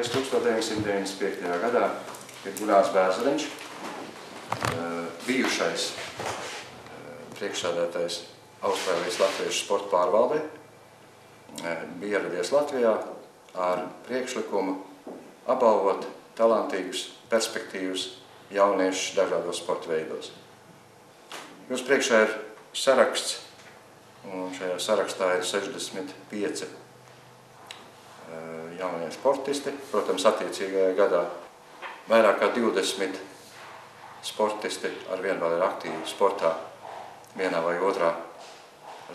reiz 1995. gadā ir Gunārs Bērzariņš, bijušais priekšsēdētājs Austrālijas latviešu sporta pārvaldē, bija ieradies Latvijā ar priekšlikumu apbalvot talantīgus, perspektīvus jauniešus dažādos sporta veidos. Jūs priekšā ir saraksts, un šajā sarakstā ir 65 jaunie sportisti. Protams, attiecīgajā gadā vairāk kā 20 sportisti arvien vēl ir aktīvi sportā vienā vai otrā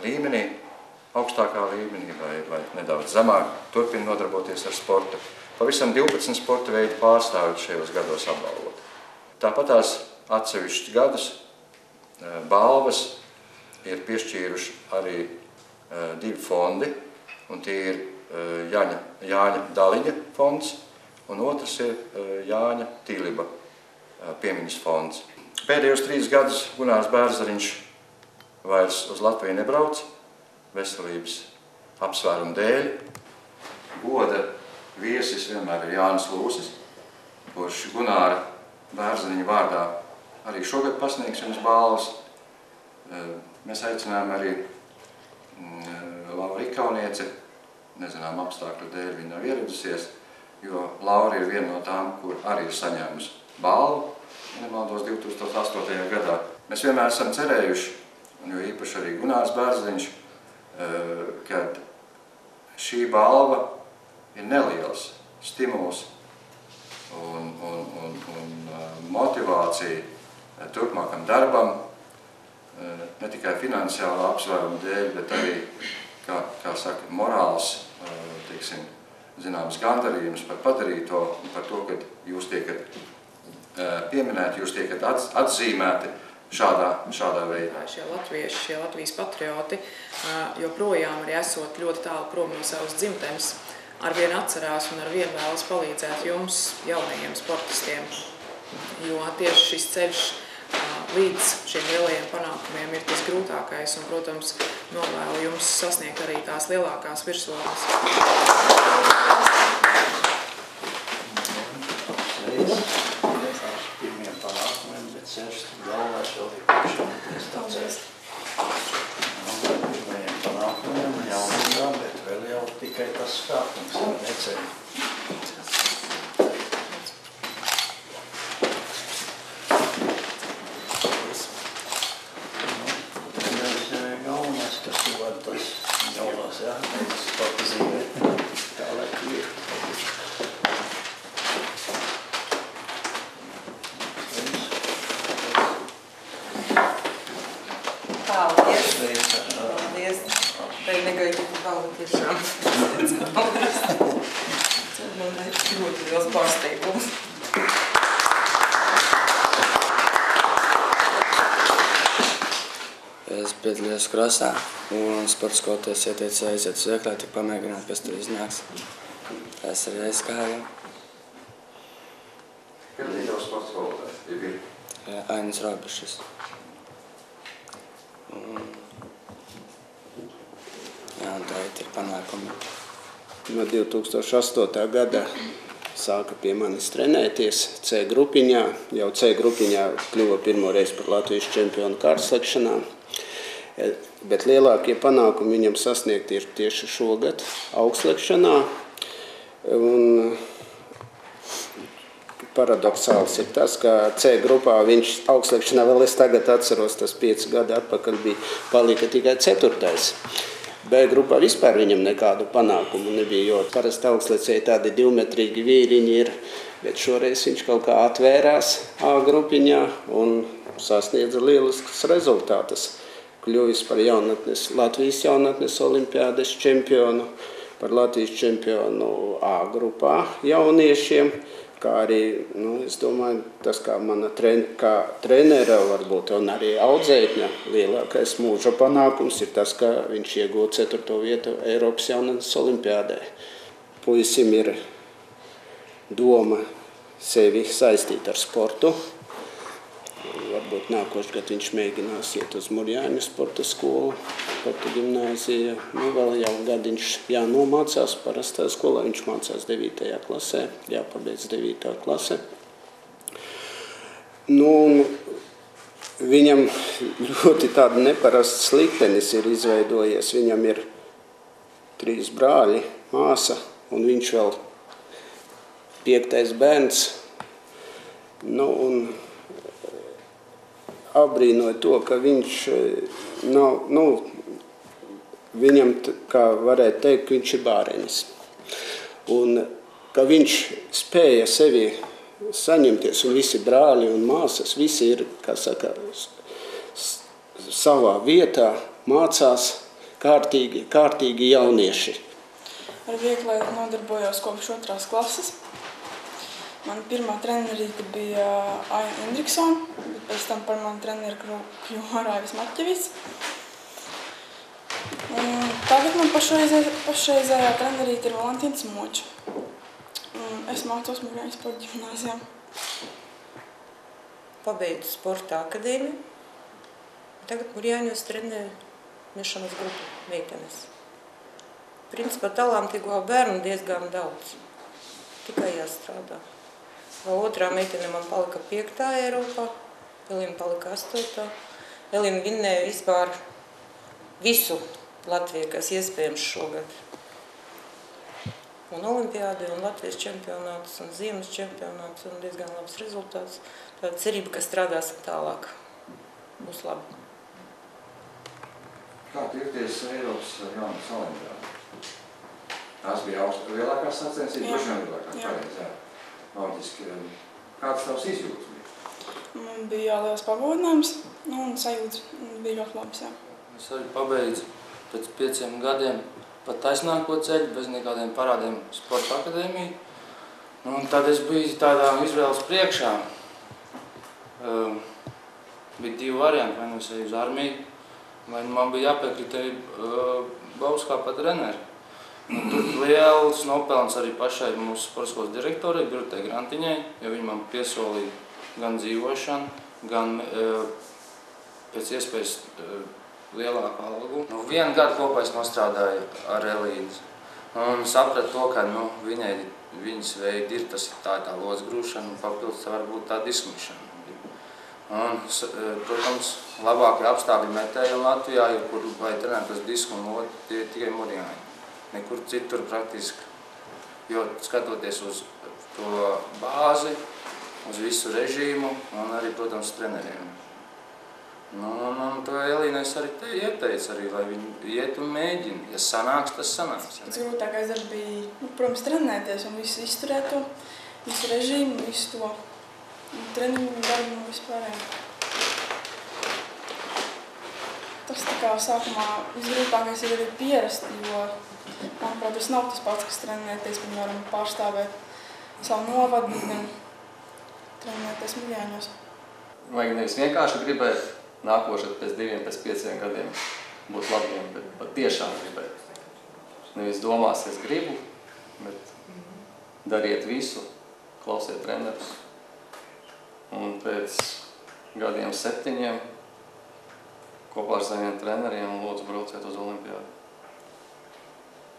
līmenī, augstākā līmenī vai nedaudz zemāk, turpina nodarboties ar sportu. Pavisam 12 sporta veidu pārstāvjus šajos gados apbalvot. Tāpatās atsevišķus gadus balvas ir piešķīruši arī 2 fondi, un tie ir Jāņa Daliņa fonds, un otrs ir Jāņa Tīliba piemiņas fonds. Pēdējos 3 gadus Gunārs Bērzariņš vairs uz Latviju nebrauc, veselības apsvērumu dēļ. Goda viesis vienmēr ir Jānis Lūsis, kurš Gunāra Bērzariņa vārdā arī šogad pasniegs jums balvas. Mēs aicinājām arī Lauru Ikaunieci, nezinām apstākļu dēļ viņa nav ieradusies, jo Laura ir viena no tām, kur arī ir saņēmusi balvu, ja nemaldos 2008. gadā. Mēs vienmēr esam cerējuši, un jo īpaši arī Gunārs Bērzariņš, kad šī balva ir neliels stimuls un motivācija turpmākam darbam, ne tikai finansiālā apsvēruma dēļ, bet arī, kā saka, morāls, teiksim, zināms gandarījums par padarīto un par to, ka jūs tiekat pieminēti, jūs tiekat atzīmēti šādā veidā. Šie latvieši, šie Latvijas patrioti, joprojām arī esot ļoti tālu prom no savas dzimtenes, arvien atcerās un arvien vēlas palīdzēt jums, jaunajiem sportistiem, jo tieši šis ceļš līdz šiem lielajiem panākumiem ir tas grūtākais un, protams, novēlu jums sasniegt arī tās lielākās virsotnes. Pirmiem panākumiem, bet ceļš galvās vēl ir priekšā tācēs. Pirmajiem panākumiem jaunībā, bet vēl jau tikai tas skāpums ir neceļ. Paldies! Tev negaidu balvu tiešām. Man ir ļoti liels pārsteigums. Es piedalījos krosā un sporta skoloties ieteica aiziet uz vieklā, tik pamēģināt, kas tur iznāks. Es arī aizgāju. Kad ir jau sporta skolotājs? Ir? Ainis Robišs. Jā, un tā ir panākumi. No 2008. gada sāka pie manis trenēties C grupiņā. Jau C grupiņā kļuva pirmo reizi par Latvijas čempionu kārtslekšanā. Bet lielākie panākumi viņam sasniegti ir tieši šogad augstslekšanā. Un paradoxāls ir tas, ka C grupā viņš augstslekšanā vēl es tagad atceros, tas 5 gadi atpakaļ palika tikai 4. B grupā vispār viņam nekādu panākumu nebija, jo parasti augstlecēji tādi 2-metrīgi vīriņi ir, bet šoreiz viņš kaut kā atvērās A grupiņā un sasniedza lieliskus rezultātus. Kļuvis par Latvijas jaunatnes olimpiādes čempionu, par Latvijas čempionu A grupā jauniešiem, kā arī, es domāju, tas kā mana trenera varbūt un arī audzēkņa lielākais mūža panākums ir tas, ka viņš iegūta 4. vietu Eiropas jaunatnes olimpiādē. Puisim ir doma sevi saistīt ar sportu, varbūt nākošais gads viņš mēģinās iet uz Murjāņu sporta skolu, sporta gimnāzija. Nu, vēl jau gadiņš jānomācās parastā skolā, viņš mācās 9. klasē, jāpabeidz 9. klase. Nu, viņam ļoti tāda neparasts liktenis ir izveidojies. Viņam ir 3 brāļi, māsa, un viņš vēl 5. bērns. Nu, un apbrīnoja to, ka viņš nav, viņam, kā varētu teikt, ka viņš ir bārenis. Un ka viņš spēja sevi saņemties, un visi brāļi un māsas, visi ir, kā saka, savā vietā, mācās kārtīgi jaunieši. Ar vieglietu nodarbojos kopš 2. klases. Mana pirmā trenerīte bija Aija Indriksona, bet pēc tam par manu treneru kļuva Raivis Maķevics. Tagad man pašreizējā trenerīte ir Valentīns Moča. Es mācos Murjāņu sporta ģimnāzijā. Pabeidzu sporta akadēmiju. Tagad Murjāņos trenēju mešanas grupu meitenes. Principā talantīgo bērnu diezgan daudz. Tikai jāstrādā. Otrā meitene man palika 5. Eiropā, Elina palika 8. Elina vinnēja vispār visu Latviju, kas iespējams šogad. Un olimpiādi, un Latvijas čempionāts, un ziemas čempionāts, un diezgan labs rezultāts. Tāda cerība, ka strādāsim tālāk. Būs labi. Kā tiekties Eiropas jaunas olimpiādi? Tās bija lielākās sacensības, droši vien lielākās, pareizi, jā. Loģiski. Kāds tavs izjūtas bija? Man bija liels pagodinājums, un sajūtas bija ļoti labas, jā. Es arī pabeidzu pēc 5 gadiem pat taisnāko ceļu, bez nekādiem parādiem sporta akadēmiju. Un tad es biju tādā izvēles priekšā. Bija 2 varianti, vai nu es eju uz armiju, vai man bija jāpiekrita Bauskā pa treneri. Tur liels nopelns arī pašai mūsu sporta skolas direktorai, Birutei Grantiņai, jo viņa man piesolīja gan dzīvošanu, gan pēc iespējas lielāku algu. 1 gadu kopā es nostrādāju ar Elīnu un sapratu to, ka viņas veidi ir tā lods grūšana un papildus varbūt tā dismišana. Un, protams, labākie apstākļi metējiem Latvijā, kur vai trenēt uz disku un lodi, tie ir tikai Murjāņi. Nekur citur praktiski, jo skatoties uz to bāzi, uz visu režīmu un arī, protams, treneriem. Un to Elīnai es arī ieteicu, lai viņi iet un mēģina. Ja sanāks, tas sanāks. Tas grūtākais darbs bija, protams, trenēties un visu izturēt to, visu režīmu, visu to treniņu darbu un vispārējo. Tas tā kā sākumā visgrūtākais ir arī pierast, jo, manuprāt, tas nav tas pats, kas trenēties, piemēram, pārstāvēt savu novadu, gan trenēties Murjāņos. Vajag nevis vienkārši gribēt nākošais pēc 2, pēc 5 gadiem būt labiem, bet patiešām gribēt. Nevis domās, es gribu, bet dariet visu, klausiet trenerus. Un pēc gadiem 7 kopā ar saviem treneriem un lūdzu brauciet uz olimpiādu.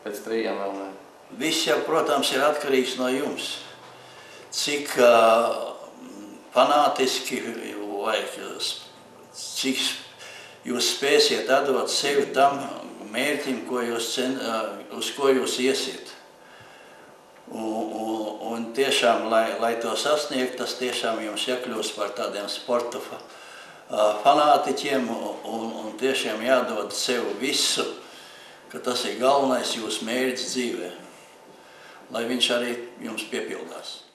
Pēc 3 vēl ne. Viss jau, protams, ir atkarīgs no jums. Cik fanātiski vai cik jūs spēsiet atdot sevi tam mērķim, uz ko jūs iesiet. Un tiešām, lai to sasniegt, tas tiešām jums jākļūst par tādiem sporta fanātiķiem un tiešām jādod sev visu, ka tas ir galvenais jūsu mērķis dzīvē, lai viņš arī jums piepildās.